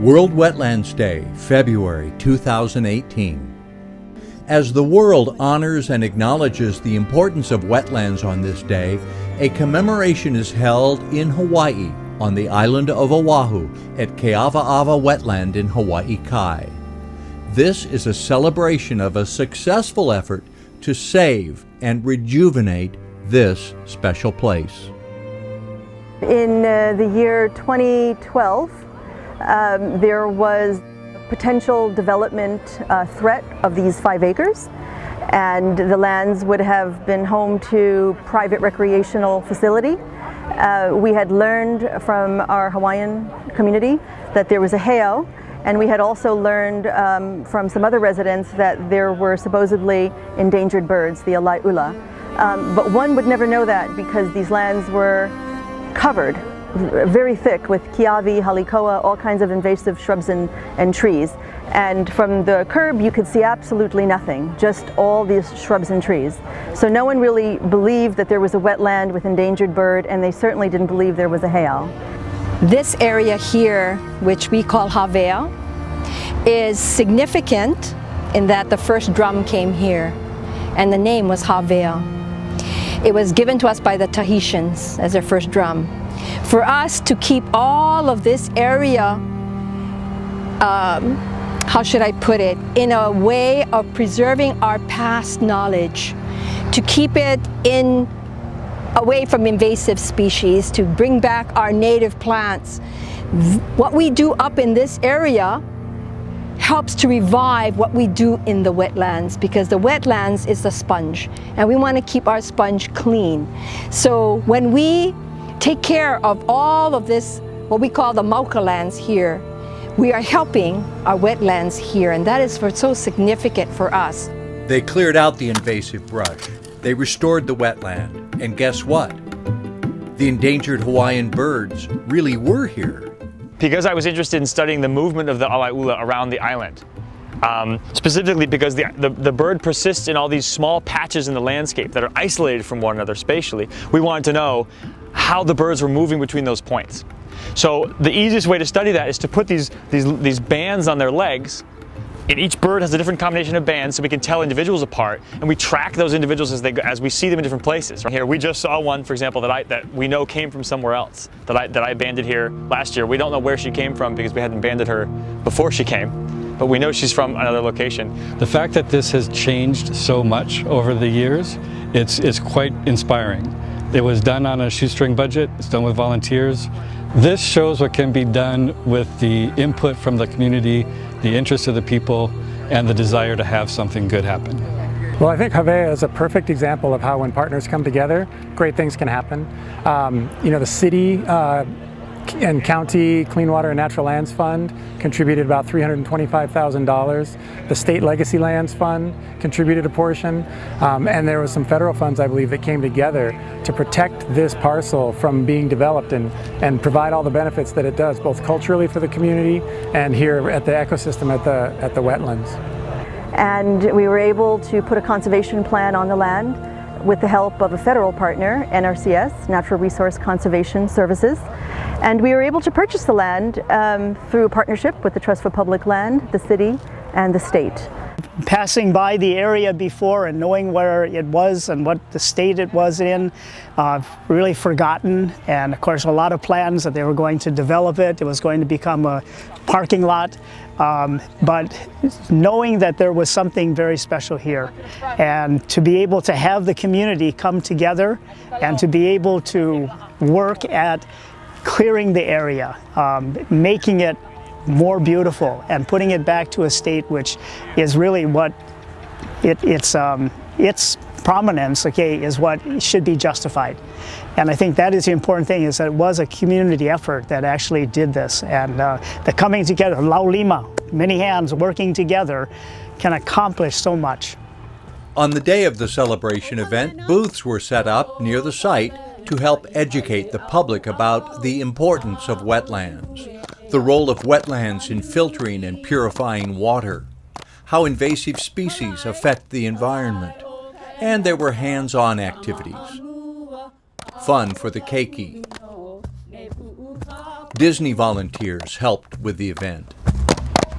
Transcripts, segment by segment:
World Wetlands Day, February 2018. As the world honors and acknowledges the importance of wetlands on this day, a commemoration is held in Hawaii on the island of Oahu at Keawaawa Wetland in Hawaii Kai. This is a celebration of a successful effort to save and rejuvenate this special place. In the year 2012, there was potential development threat of these 5 acres, and the lands would have been home to private recreational facility. We had learned from our Hawaiian community that there was a heiau, and we had also learned from some other residents that there were supposedly endangered birds, the alaiula. But one would never know that because these lands were covered very thick with kiavi, halikoa, all kinds of invasive shrubs and trees. And from the curb you could see absolutely nothing, just all these shrubs and trees. So no one really believed that there was a wetland with endangered bird, and they certainly didn't believe there was a heiau. This area here, which we call Havea, is significant in that the first drum came here, and the name was Havea. It was given to us by the Tahitians as their first drum. For us to keep all of this area, how should I put it, in a way of preserving our past knowledge, to keep it away from invasive species, to bring back our native plants. What we do up in this area helps to revive what we do in the wetlands, because the wetlands is the sponge, and we want to keep our sponge clean. So when we take care of all of this, what we call the mauka lands here, we are helping our wetlands here, and that is so significant for us. They cleared out the invasive brush. They restored the wetland. And guess what? The endangered Hawaiian birds really were here. Because I was interested in studying the movement of the alaiula around the island. Specifically because the bird persists in all these small patches in the landscape that are isolated from one another spatially. We wanted to know how the birds were moving between those points. So the easiest way to study that is to put these bands on their legs, and each bird has a different combination of bands, so we can tell individuals apart, and we track those individuals as we see them in different places. Here we just saw one, for example, that we know came from somewhere else, that I banded here last year. We don't know where she came from because we hadn't banded her before she came, but we know she's from another location. The fact that this has changed so much over the years, it's quite inspiring. It was done on a shoestring budget, it's done with volunteers. This shows what can be done with the input from the community, the interest of the people, and the desire to have something good happen. Well, I think Havea is a perfect example of how when partners come together, great things can happen. The city and county Clean Water and Natural Lands Fund contributed about $325,000. The State Legacy Lands Fund contributed a portion, and there was some federal funds, I believe, that came together to protect this parcel from being developed and provide all the benefits that it does, both culturally for the community and here at the ecosystem at the wetlands. And we were able to put a conservation plan on the land with the help of a federal partner, NRCS, Natural Resource Conservation Services. And we were able to purchase the land through a partnership with the Trust for Public Land, the city, and the state. Passing by the area before and knowing where it was and what the state it was in, really forgotten. And of course a lot of plans that they were going to develop it. It was going to become a parking lot. But knowing that there was something very special here, and to be able to have the community come together and to be able to work at clearing the area, making it more beautiful and putting it back to a state which is really what its prominence, okay, is what should be justified. And I think that is the important thing, is that it was a community effort that actually did this. And the coming together, Laulima, many hands working together, can accomplish so much. On the day of the celebration event, booths were set up near the site to help educate the public about the importance of wetlands, the role of wetlands in filtering and purifying water, how invasive species affect the environment, and there were hands-on activities. Fun for the keiki. Disney volunteers helped with the event.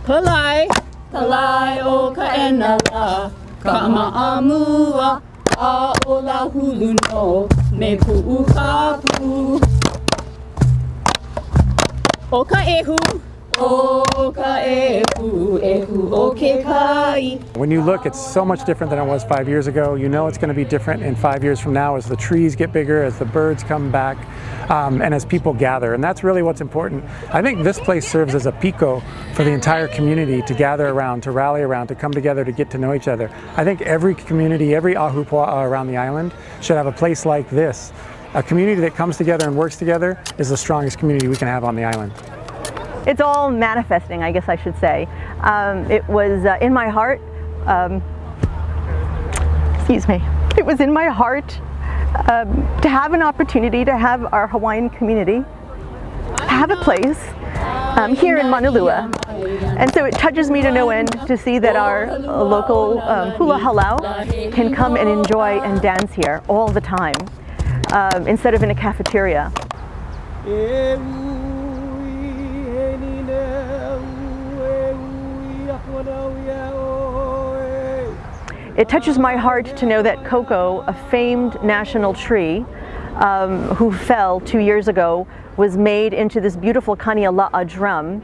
Kalai, kalai o ka enala, ka ma'amua, a o la hulu no, me pu'u kapu. O ka ehu, o ka ehu, ehu o ke kai. When you look, it's so much different than it was 5 years ago. You know it's going to be different in 5 years from now as the trees get bigger, as the birds come back, and as people gather. And that's really what's important. I think this place serves as a pico for the entire community to gather around, to rally around, to come together, to get to know each other. I think every community, every ahupua'a around the island should have a place like this. A community that comes together and works together is the strongest community we can have on the island. It's all manifesting, I guess I should say. It was in my heart, excuse me, it was in my heart to have an opportunity to have our Hawaiian community have a place here in Manalua. And so it touches me to no end to see that our local hula halau can come and enjoy and dance here all the time, instead of in a cafeteria. It touches my heart to know that Koko, a famed national tree who fell 2 years ago, was made into this beautiful kaniala'a drum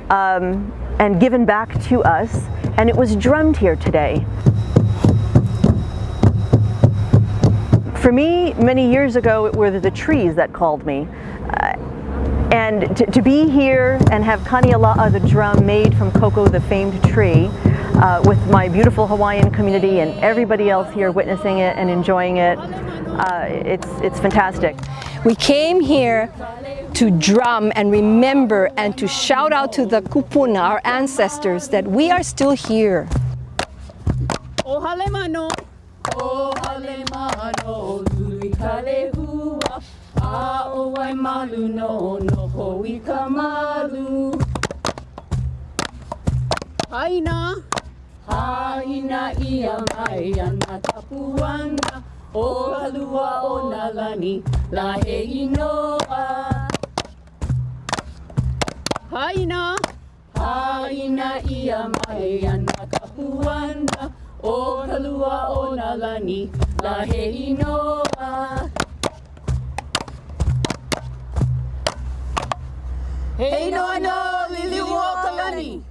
and given back to us, and it was drummed here today. For me, many years ago, it were the trees that called me. And to be here and have kaniala'a, the drum made from Koko, the famed tree, with my beautiful Hawaiian community and everybody else here witnessing it and enjoying it, it's fantastic. We came here to drum and remember and to shout out to the kupuna, our ancestors, that we are still here. Ohale mano, lului kale hua, a o wai malu no, no hoi ka malu. Haina, haina ia mai ana tapuana, o kalua o na lani, la he inoa. Haina, haina ia mai ana kapuana, o kalua o na lani, la he inoa. Hey no, lili o kalani.